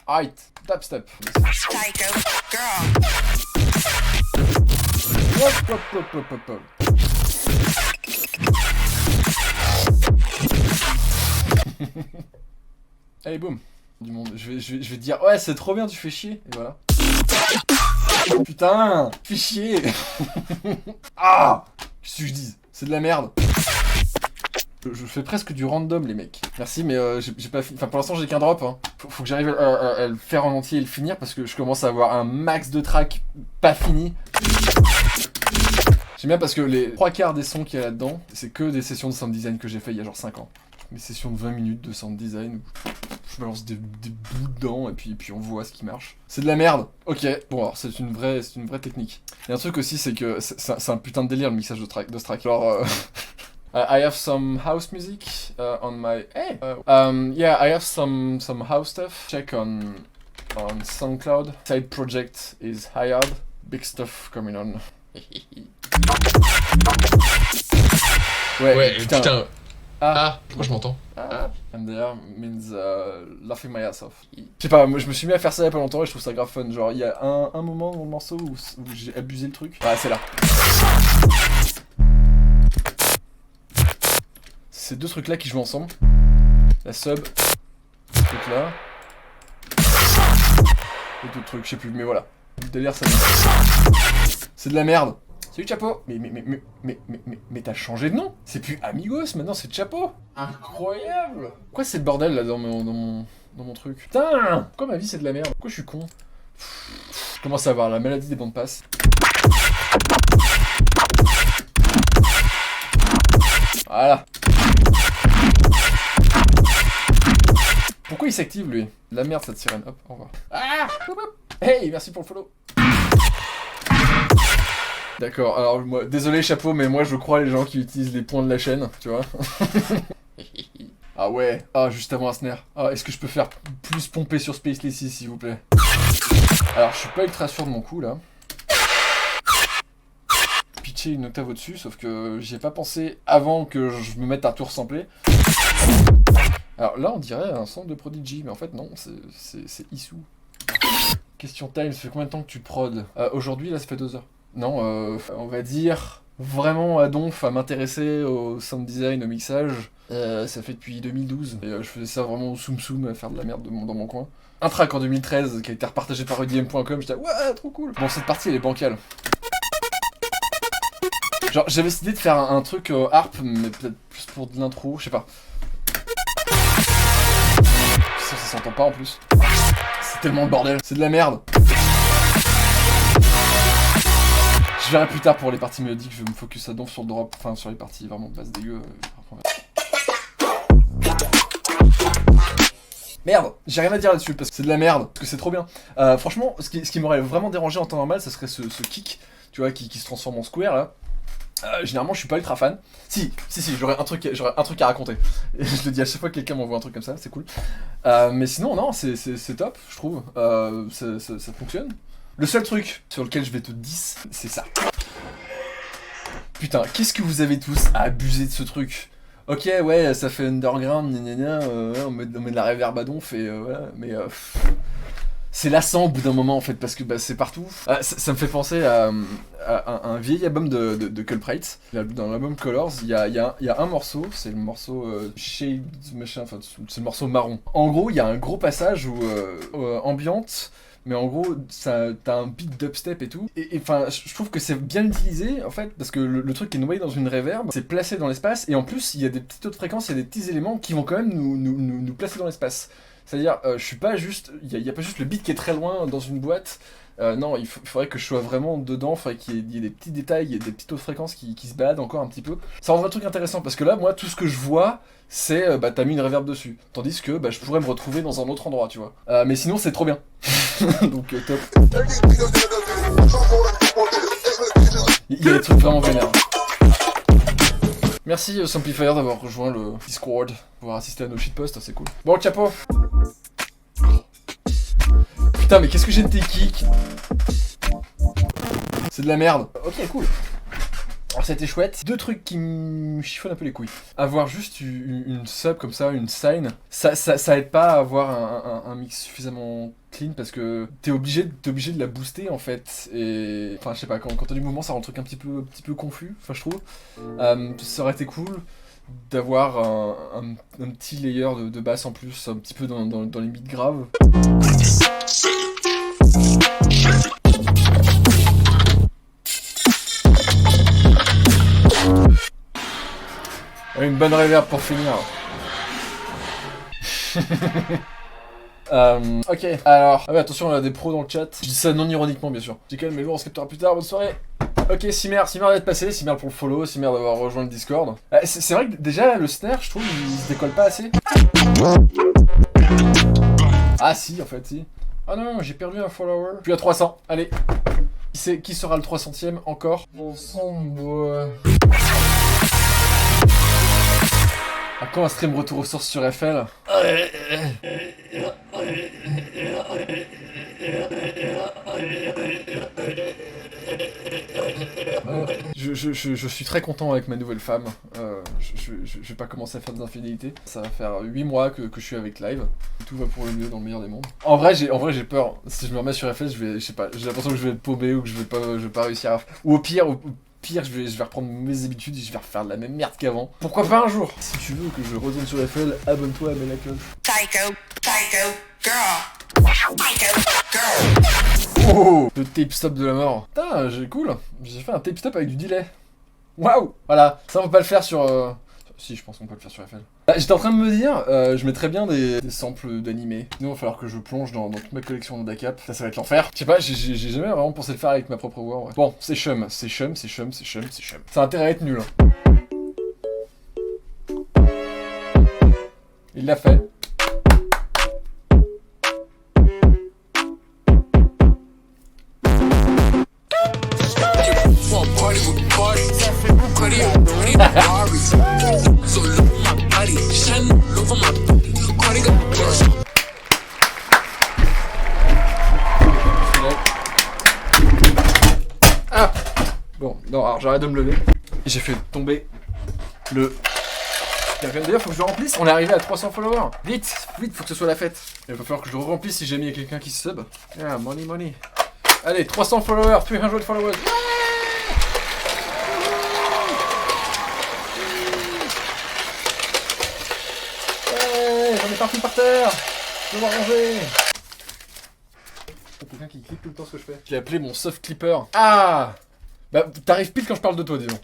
Alright, dubstep. Psycho girl. Hop. Allez, boum. Du monde. Je vais te dire, ouais, c'est trop bien, tu fais chier. Et voilà. Putain, fais chier. Ah, qu'est-ce que je dis? C'est de la merde. Je fais presque du random, les mecs. Merci, mais j'ai pas fini. Enfin, pour l'instant, j'ai qu'un drop. Hein. Faut que j'arrive à le faire en entier et le finir parce que je commence à avoir un max de tracks pas fini. J'aime bien parce que les 3/4 des sons qu'il y a là-dedans, c'est que des sessions de sound design que j'ai fait il y a genre 5 ans. Des sessions de 20 minutes de sound design où je balance des bouts dedans et puis on voit ce qui marche. C'est de la merde. Ok, bon alors c'est une vraie technique. Il y a un truc aussi, c'est que c'est un putain de délire le mixage de ce track. Alors I have some house music on my... Hey! Yeah, I have some house stuff. Check on SoundCloud. Side project is hired. Big stuff coming on. Ouais, putain. Ah, Pourquoi je m'entends? I'm there means laughing my ass off. Je sais pas, moi je me suis mis à faire ça il y a pas longtemps et je trouve ça grave fun. Genre, il y a un moment dans le morceau où j'ai abusé le truc. Ah, c'est là. Ces deux trucs là qui jouent ensemble. La sub, ce truc là. Et d'autres trucs, je sais plus, mais voilà. Le délire, ça. C'est de la merde. Salut Chapeau. Mais t'as changé de nom. C'est plus Amigos, maintenant c'est Chapeau. Incroyable. Pourquoi c'est le bordel là dans mon truc? Putain. Pourquoi ma vie c'est de la merde? Pourquoi je suis con? Je commence à avoir la maladie des bandes passes. Voilà. Pourquoi il s'active lui? La merde cette sirène. Hop, au revoir. Ah. Hey, merci pour le follow. D'accord, alors moi, désolé Chapeau, mais moi je crois les gens qui utilisent les points de la chaîne, tu vois. Ah ouais, ah juste avant un snare. Ah, est-ce que je peux faire plus pomper sur Space Lacy s'il vous plaît? Alors je suis pas ultra sûr de mon coup là. Pitcher une octave au-dessus, sauf que j'y ai pas pensé avant que je me mette à tout ressembler. Alors là on dirait un sample de Prodigy, mais en fait non, c'est Issou. Question time, ça fait combien de temps que tu prod? Aujourd'hui là ça fait 2 heures. Non, on va dire vraiment à donf à m'intéresser au sound design, au mixage. Ça fait depuis 2012. Et je faisais ça vraiment au soum à faire de la merde dans mon coin. Un track en 2013 qui a été repartagé par EDM.com, j'étais ouais, trop cool. Bon, cette partie elle est bancale. Genre, j'avais décidé de faire un truc harp, mais peut-être plus pour de l'intro, je sais pas. Ça s'entend pas en plus. C'est tellement le bordel, c'est de la merde. Je verrai plus tard pour les parties mélodiques, je vais me focus à donf sur le drop, enfin sur les parties vraiment de base dégueu. Merde, j'ai rien à dire là-dessus parce que c'est de la merde, parce que c'est trop bien. Franchement, ce qui m'aurait vraiment dérangé en temps normal, ça serait ce kick, tu vois, qui se transforme en square là. Généralement, je suis pas ultra fan. Si, j'aurais un truc à raconter. Et je le dis à chaque fois que quelqu'un m'envoie un truc comme ça, c'est cool. Mais sinon, non, c'est top, je trouve. Ça fonctionne. Le seul truc sur lequel je vais te 10, c'est ça. Putain, qu'est-ce que vous avez tous à abuser de ce truc? Ok, ouais, ça fait underground, on met de la reverb à donf et voilà, mais c'est lassant au bout d'un moment en fait, parce que bah, c'est partout. Ça me fait penser à un vieil album de Culprate. Dans l'album Colors, il y a un morceau, c'est le morceau Shade, machin, enfin c'est le morceau marron. En gros, il y a un gros passage où ambiante. Mais en gros, t'as un beat dubstep et tout. Et enfin, je trouve que c'est bien utilisé, en fait, parce que le truc est noyé dans une reverb, c'est placé dans l'espace, et en plus, il y a des petites autres fréquences, il y a des petits éléments qui vont quand même nous placer dans l'espace. C'est-à-dire, je suis pas juste... Il y a pas juste le beat qui est très loin dans une boîte. Non, il faudrait que je sois vraiment dedans, il faudrait qu'il y ait des petits détails, il y ait des petites autres fréquences qui se baladent encore un petit peu. Ça rendrait le truc intéressant, parce que là, moi, tout ce que je vois, c'est, bah, t'as mis une reverb dessus. Tandis que, bah, je pourrais me retrouver dans un autre endroit, tu vois. Mais sinon, c'est trop bien. Donc, top. Il y a des trucs vraiment vénères. Merci Samplifier d'avoir rejoint le Discord, pour assister à nos shitposts, c'est cool. Bon, Chapeau. Putain, mais qu'est-ce que j'ai de tes kicks? C'est de la merde. Ok, cool. C'était chouette. Deux trucs qui me chiffonnent un peu les couilles. Avoir juste une sub comme ça, une sign, ça aide pas à avoir un mix suffisamment clean parce que t'es obligé de la booster en fait. Et enfin, je sais pas, quand t'as du mouvement, ça rend le truc un petit peu confus, enfin, je trouve. Ça aurait été cool d'avoir un petit layer de basse en plus, un petit peu dans les beats graves. Une bonne reverb pour finir. Ok, alors... Ah ouais, attention, on a des pros dans le chat. Je dis ça non ironiquement, bien sûr. J'ai quand même, mais bon, on se captera plus tard, bonne soirée. Ok, Simer d'être passé, Simer pour le follow, Simer d'avoir rejoint le Discord. C'est vrai que déjà, le snare, je trouve, il se décolle pas assez. Ah si, en fait, si. Ah non, j'ai perdu un follower. Puis à 300, allez. Qui sera le 300ème encore? Bon sang, bois. À quand un stream retour aux sources sur FL? Je suis très content avec ma nouvelle femme. Je vais pas commencer à faire des infidélités. Ça va faire 8 mois que je suis avec Live. Tout va pour le mieux dans le meilleur des mondes. En vrai, j'ai peur. Si je me remets sur FL, je sais pas, j'ai l'impression que je vais être paumé ou que je vais pas réussir à... Ou au pire, je vais reprendre mes habitudes et je vais refaire de la même merde qu'avant. Pourquoi pas un jour? Si tu veux que je retourne sur FL, abonne-toi à mets la cloche. Psycho girl. Psycho girl. Oh, le tape stop de la mort. Putain, cool. J'ai fait un tape stop avec du delay. Waouh. Voilà, ça on peut pas le faire sur... Si, je pense qu'on peut le faire sur FL. J'étais en train de me dire, je mettrais bien des samples d'animés. Sinon, il va falloir que je plonge dans toute ma collection de DACAP. Ça va être l'enfer. Je sais pas, j'ai jamais vraiment pensé le faire avec ma propre voix. Ouais. Bon, c'est chum. Ça a intérêt à être nul. Hein. Il l'a fait. Ah bon, non, alors j'arrête de me lever. J'ai fait tomber le... D'ailleurs, faut que je le remplisse. On est arrivé à 300 followers. Vite, faut que ce soit la fête. Il va falloir que je le remplisse si jamais il y a quelqu'un qui se sub. Ah, money. Allez, 300 followers, 300 followers. J'en ai partout par terre. Je vais m'arranger. Quelqu'un qui clique tout le temps ce que je fais. Je l'ai appelé mon soft clipper. Ah. Bah, t'arrives pile quand je parle de toi, disons.